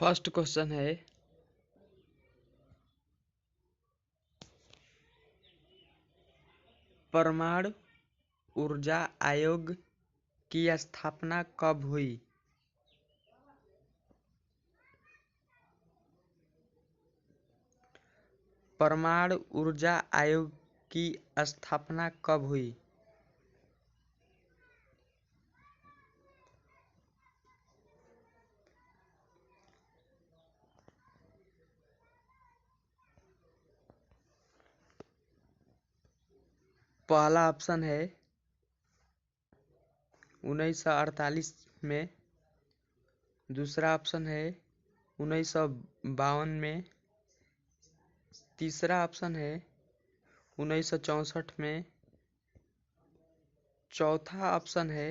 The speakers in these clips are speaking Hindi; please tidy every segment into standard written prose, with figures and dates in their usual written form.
फर्स्ट क्वेश्चन है परमाणु ऊर्जा आयोग की स्थापना कब हुई? परमाणु ऊर्जा आयोग की स्थापना कब हुई? पहला ऑप्शन है 1948 में, दूसरा ऑप्शन है 1952 में, तीसरा ऑप्शन है 1964 में, चौथा ऑप्शन है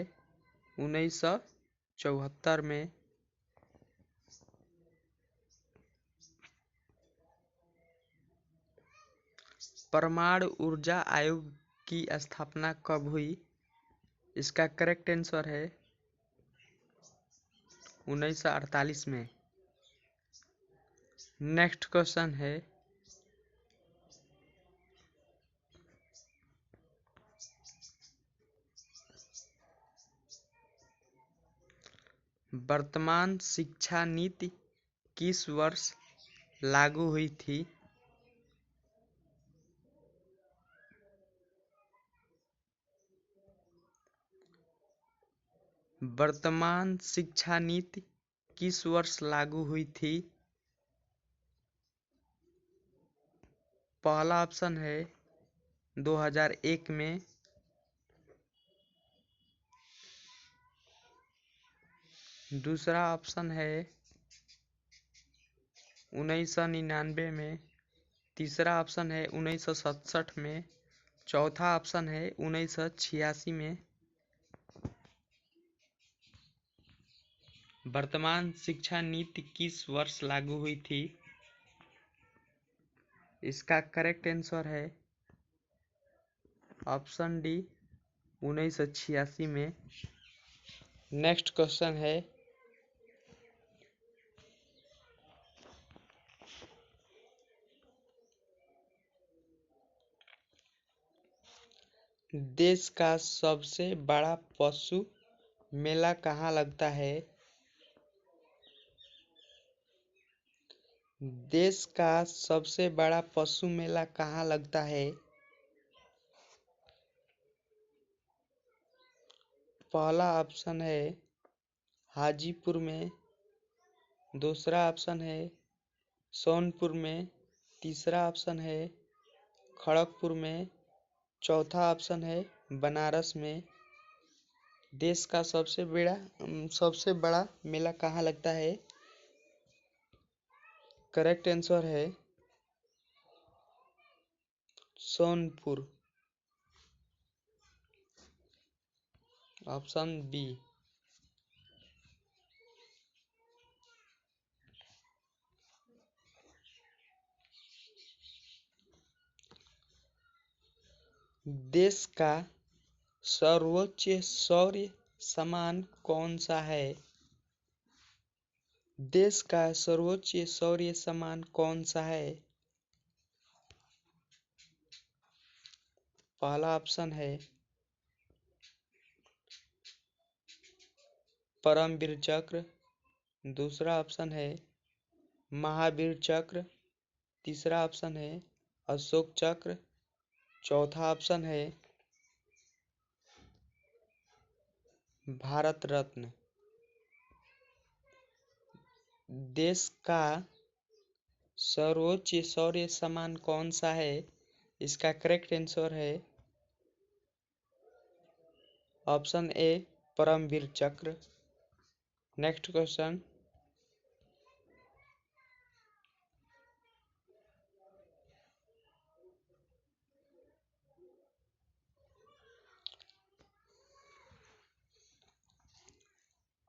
1974 में। परमाणु ऊर्जा आयोग की स्थापना कब हुई? इसका करेक्ट आंसर है 1948 में। नेक्स्ट क्वेश्चन है वर्तमान शिक्षा नीति किस वर्ष लागू हुई थी? वर्तमान शिक्षा नीति किस वर्ष लागू हुई थी? पहला ऑप्शन है 2001 में, दूसरा ऑप्शन है 1999 में, तीसरा ऑप्शन है 1967 में, चौथा ऑप्शन है 1986 में। वर्तमान शिक्षा नीति किस वर्ष लागू हुई थी? इसका करेक्ट आंसर है ऑप्शन डी 1986 में। नेक्स्ट क्वेश्चन है देश का सबसे बड़ा पशु मेला कहाँ लगता है? देश का सबसे बड़ा पशु मेला कहाँ लगता है? पहला ऑप्शन है हाजीपुर में, दूसरा ऑप्शन है सोनपुर में, तीसरा ऑप्शन है खड़गपुर में, चौथा ऑप्शन है बनारस में। देश का सबसे बड़ा मेला कहाँ लगता है? करेक्ट आंसर है सोनपुर, ऑप्शन बी। देश का सर्वोच्च सौर्य सम्मान कौन सा है? देश का सर्वोच्च सौर्य सम्मान कौन सा है? पहला ऑप्शन है परमवीर चक्र, दूसरा ऑप्शन है महावीर चक्र, तीसरा ऑप्शन है अशोक चक्र, चौथा ऑप्शन है भारत रत्न। देश का सर्वोच्च शौर्य सम्मान कौन सा है? इसका करेक्ट आंसर है ऑप्शन ए परमवीर चक्र। नेक्स्ट क्वेश्चन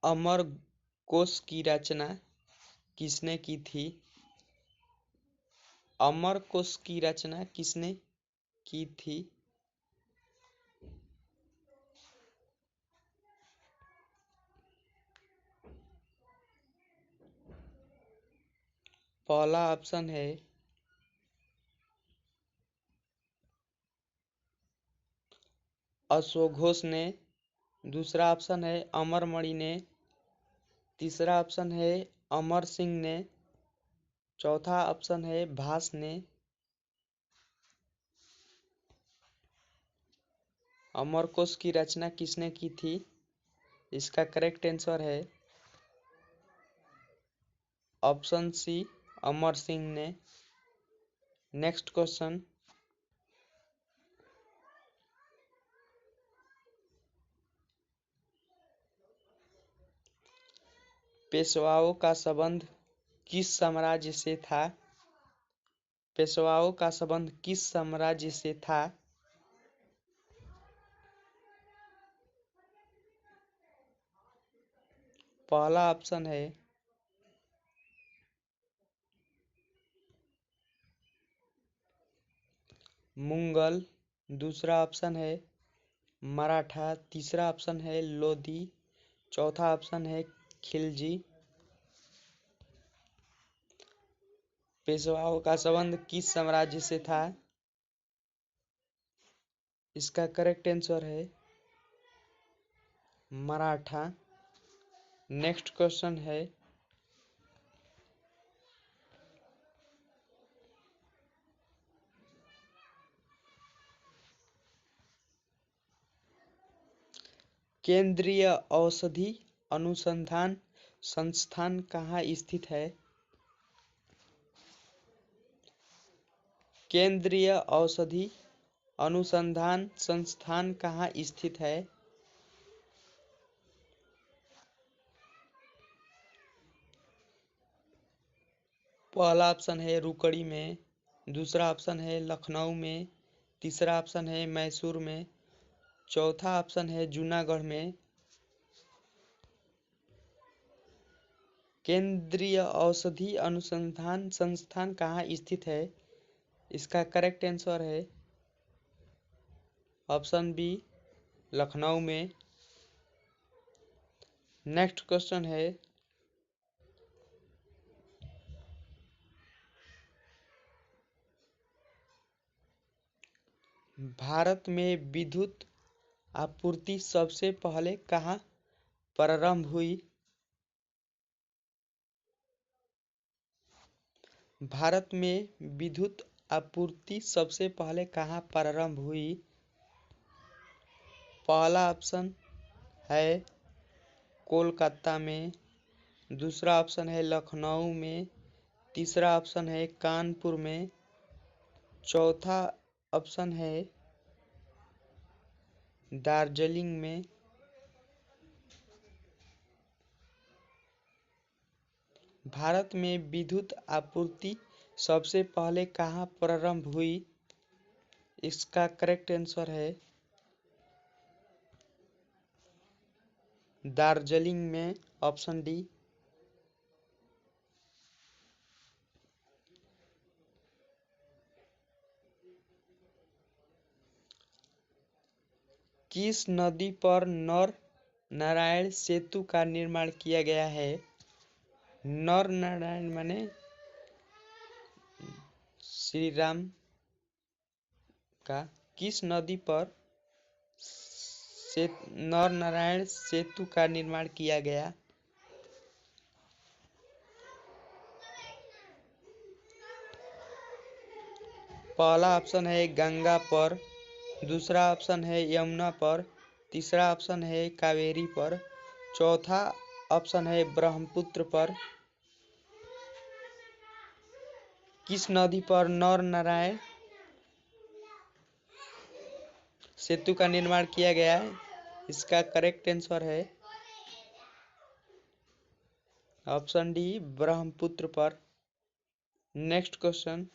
अमर कोश की रचना किसने की थी? अमर कोश की रचना किसने की थी? पहला ऑप्शन है अश्वघोष ने, दूसरा ऑप्शन है अमरमणि ने, तीसरा ऑप्शन है अमर सिंह ने, चौथा ऑप्शन है भास ने। अमरकोश की रचना किसने की थी? इसका करेक्ट आंसर है ऑप्शन सी अमर सिंह ने। नेक्स्ट क्वेश्चन, पेशवाओं का संबंध किस साम्राज्य से था? पेशवाओं का संबंध किस साम्राज्य से था? पहला ऑप्शन है मुगल, दूसरा ऑप्शन है मराठा, तीसरा ऑप्शन है लोधी, चौथा ऑप्शन है खिलजी। पेशवाओं का संबंध किस साम्राज्य से था? इसका करेक्ट आंसर है मराठा। नेक्स्ट क्वेश्चन है केंद्रीय औषधि अनुसंधान संस्थान कहाँ स्थित है? केंद्रीय औषधि अनुसंधान संस्थान कहाँ स्थित है? पहला ऑप्शन है रुकड़ी में, दूसरा ऑप्शन है लखनऊ में, तीसरा ऑप्शन है मैसूर में, चौथा ऑप्शन है जूनागढ़ में। केंद्रीय औषधि अनुसंधान संस्थान कहाँ स्थित है? इसका करेक्ट आंसर है ऑप्शन बी लखनऊ में। नेक्स्ट क्वेश्चन है भारत में विद्युत आपूर्ति सबसे पहले कहाँ प्रारंभ हुई? भारत में विद्युत आपूर्ति सबसे पहले कहाँ प्रारंभ हुई? पहला ऑप्शन है कोलकाता में, दूसरा ऑप्शन है लखनऊ में, तीसरा ऑप्शन है कानपुर में, चौथा ऑप्शन है दार्जिलिंग में। भारत में विद्युत आपूर्ति सबसे पहले कहाँ प्रारंभ हुई? इसका करेक्ट आंसर है दार्जिलिंग में, ऑप्शन डी। किस नदी पर नर नारायण सेतु का निर्माण किया गया है? नर नारायण माने श्री राम का। किस नदी पर नर नारायण सेतु का निर्माण किया गया? पहला ऑप्शन है गंगा पर, दूसरा ऑप्शन है यमुना पर, तीसरा ऑप्शन है कावेरी पर, चौथा ऑप्शन है ब्रह्मपुत्र पर। किस नदी पर नर नारायण सेतु का निर्माण किया गया है? इसका करेक्ट आंसर है ऑप्शन डी ब्रह्मपुत्र पर। नेक्स्ट क्वेश्चन,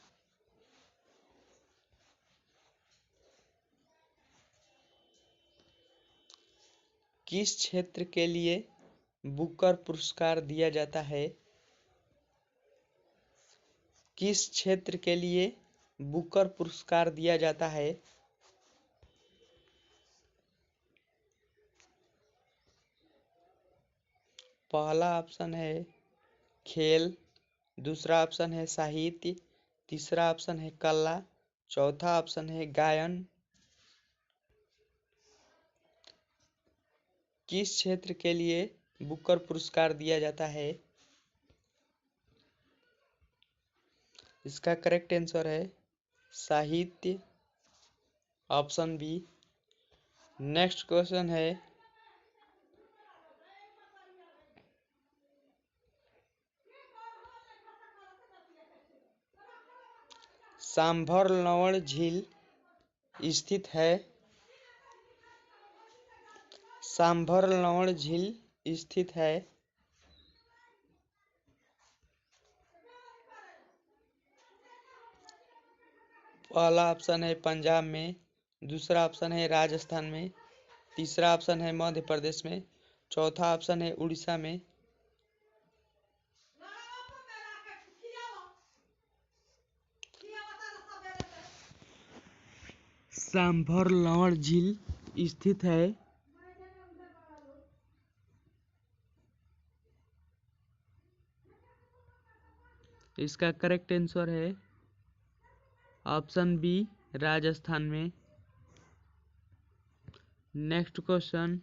किस क्षेत्र के लिए बुकर पुरस्कार दिया जाता है? किस क्षेत्र के लिए बुकर पुरस्कार दिया जाता है? पहला ऑप्शन है खेल, दूसरा ऑप्शन है साहित्य, तीसरा ऑप्शन है कला, चौथा ऑप्शन है गायन। किस क्षेत्र के लिए बुकर पुरस्कार दिया जाता है? इसका करेक्ट आंसर है साहित्य, ऑप्शन बी। नेक्स्ट क्वेश्चन है सांभर लवण झील स्थित है। सांभर लवण झील स्थित है। पहला ऑप्शन है पंजाब में, दूसरा ऑप्शन है राजस्थान में, तीसरा ऑप्शन है मध्य प्रदेश में, चौथा ऑप्शन है उड़ीसा में। सांभर लवण झील स्थित है इसका करेक्ट आंसर है ऑप्शन बी, राजस्थान में। नेक्स्ट क्वेश्चन,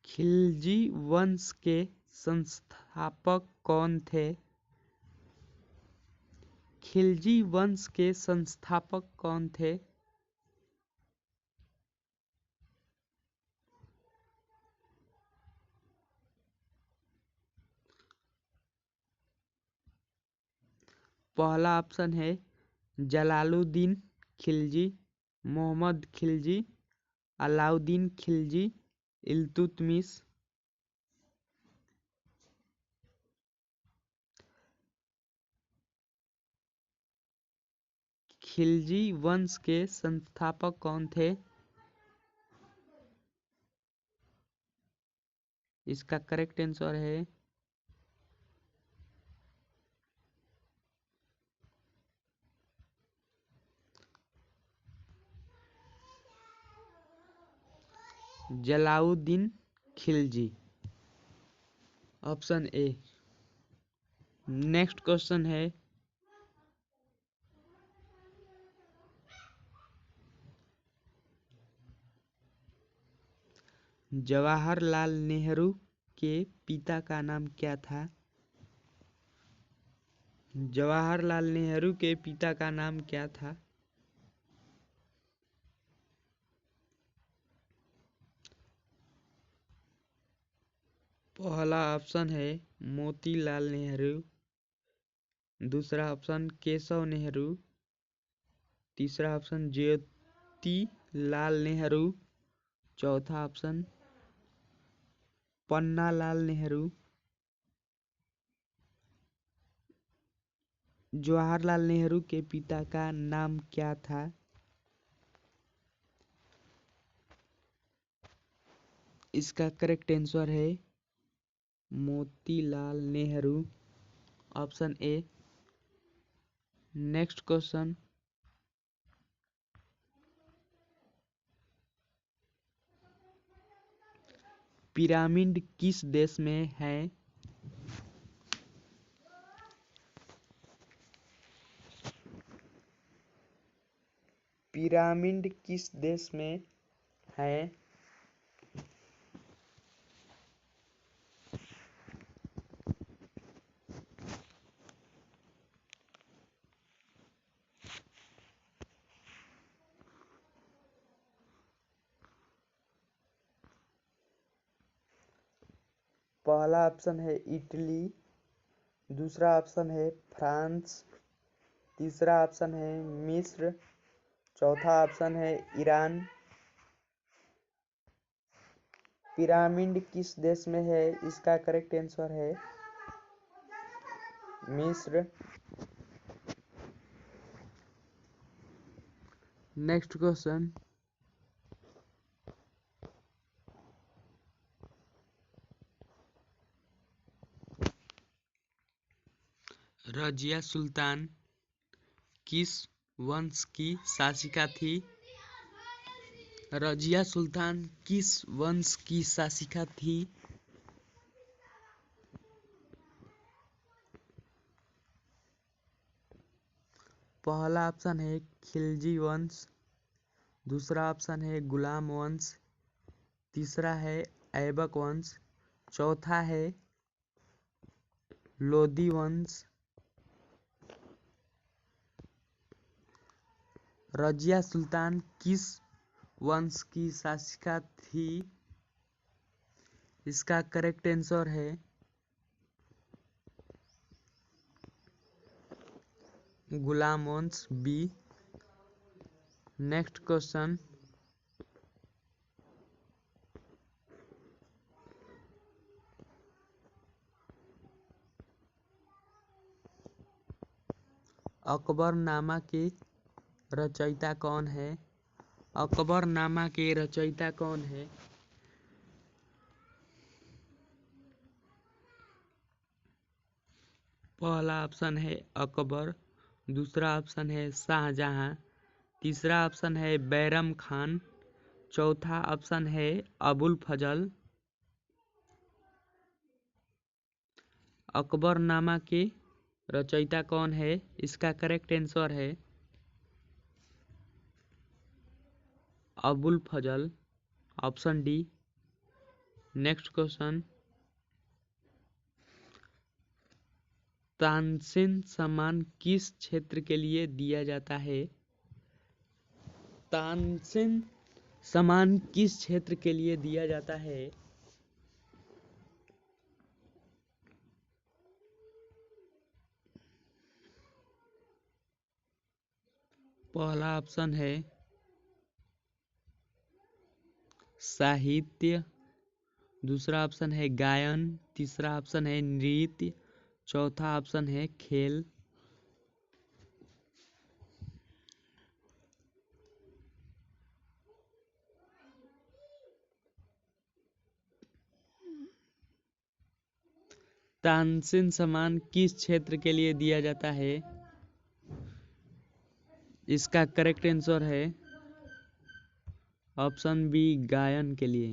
खिलजी वंश के संस्थापक कौन थे? खिलजी वंश के संस्थापक कौन थे? पहला ऑप्शन है जलालुद्दीन खिलजी, मोहम्मद खिलजी, अलाउद्दीन खिलजी, इल्तुतमिश। खिलजी वंश के संस्थापक कौन थे? इसका करेक्ट आंसर है Jalauddin Khilji, option A. Next question है जवाहरलाल नेहरू के पिता का नाम क्या था? जवाहरलाल नेहरू के पिता का नाम क्या था? पहला ऑप्शन है मोतीलाल नेहरू, दूसरा ऑप्शन केशव नेहरू, तीसरा ऑप्शन ज्योतिलाल नेहरू, चौथा ऑप्शन पन्नालाल नेहरू। जवाहरलाल नेहरू के पिता का नाम क्या था? इसका करेक्ट आंसर है Motilal Nehru, option A. Next question, pyramid किस देश में है? पिरामिड किस देश में है? पहला ऑप्शन है इटली, दूसरा ऑप्शन है फ्रांस, तीसरा ऑप्शन है मिस्र, चौथा ऑप्शन है ईरान। पिरामिड किस देश में है? इसका करेक्ट आंसर है मिस्र। नेक्स्ट क्वेश्चन, रजिया सुल्तान किस वंश की शासिका थी? रजिया सुल्तान किस वंश की शासिका थी? पहला ऑप्शन है खिलजी वंश, दूसरा ऑप्शन है गुलाम वंश, तीसरा है ऐबक वंश, चौथा है लोदी वंश। रजिया सुल्तान किस वंश की शासिका थी? इसका करेक्ट आंसर है गुलाम वंश, बी। नेक्स्ट क्वेश्चन, अकबरनामा के रचयिता कौन है? अकबरनामा के रचयिता कौन है? पहला ऑप्शन है अकबर, दूसरा ऑप्शन है शाहजहां, तीसरा ऑप्शन है बैरम खान, चौथा ऑप्शन है अबुल फजल। अकबरनामा के रचयिता कौन है? इसका करेक्ट आंसर है Abul Fazal, option D. Next question, Tansen सम्मान किस क्षेत्र के लिए दिया जाता है? तानसेन सम्मान किस क्षेत्र के लिए दिया जाता है? पहला ऑप्शन है साहित्य, दूसरा ऑप्शन है गायन, तीसरा ऑप्शन है नृत्य, चौथा ऑप्शन है खेल। तानसेन सम्मान किस क्षेत्र के लिए दिया जाता है? इसका करेक्ट आंसर है ऑप्शन बी, गायन के लिए।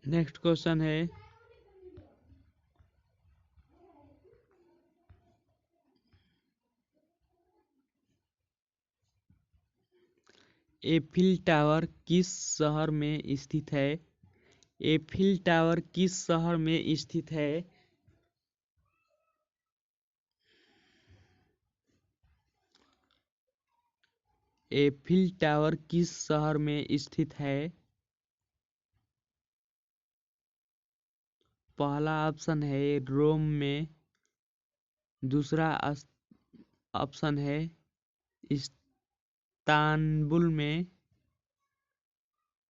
नेक्स्ट क्वेश्चन है, एफिल टावर किस शहर में स्थित है? एफिल टावर किस शहर में स्थित है? एफिल टावर किस शहर में स्थित है? पहला ऑप्शन है रोम में, दूसरा ऑप्शन है इस्तांबुल में,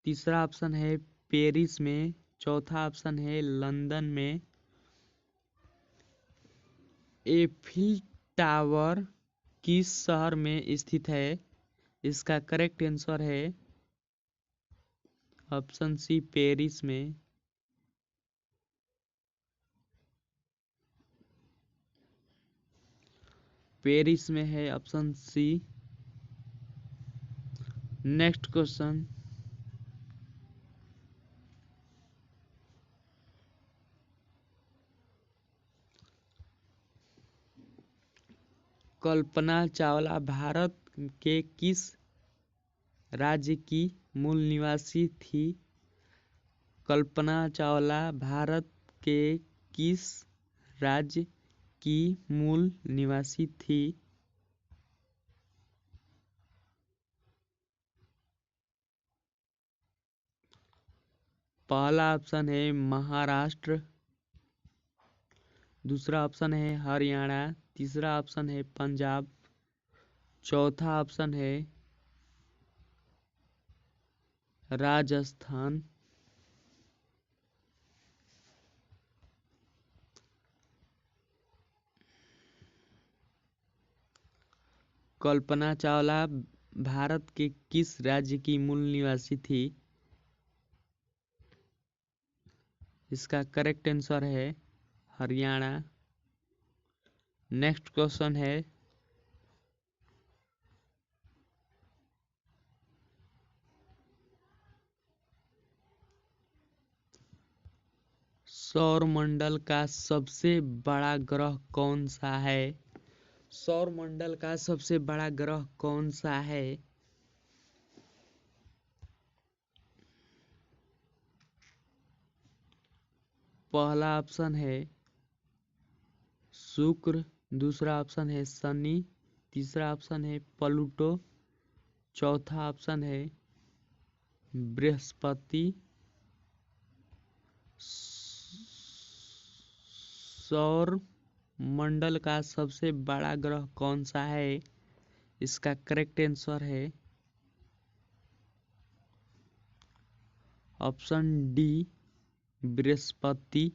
तीसरा ऑप्शन है पेरिस में, चौथा ऑप्शन है लंदन में। एफिल टावर किस शहर में स्थित है? इसका करेक्ट आंसर है ऑप्शन सी, पेरिस में। पेरिस में है option C. Next question, Kalpana Chawla Bharat के किस राज्य की मूल निवासी थी? कल्पना चावला भारत के किस राज्य की मूल निवासी थी? पहला ऑप्शन है महाराष्ट्र, दूसरा ऑप्शन है हरियाणा, तीसरा ऑप्शन है पंजाब, चौथा ऑप्शन है राजस्थान। कल्पना चावला भारत के किस राज्य की मूल निवासी थी? इसका करेक्ट आंसर है हरियाणा। नेक्स्ट क्वेश्चन है सौर मंडल का सबसे बड़ा ग्रह कौन सा है? सौर मंडल का सबसे बड़ा ग्रह कौन सा है? पहला ऑप्शन है शुक्र, दूसरा ऑप्शन है शनि, तीसरा ऑप्शन है प्लूटो, चौथा ऑप्शन है बृहस्पति। सौर मंडल का सबसे बड़ा ग्रह कौन सा है? इसका करेक्ट आंसर है ऑप्शन डी बृहस्पति।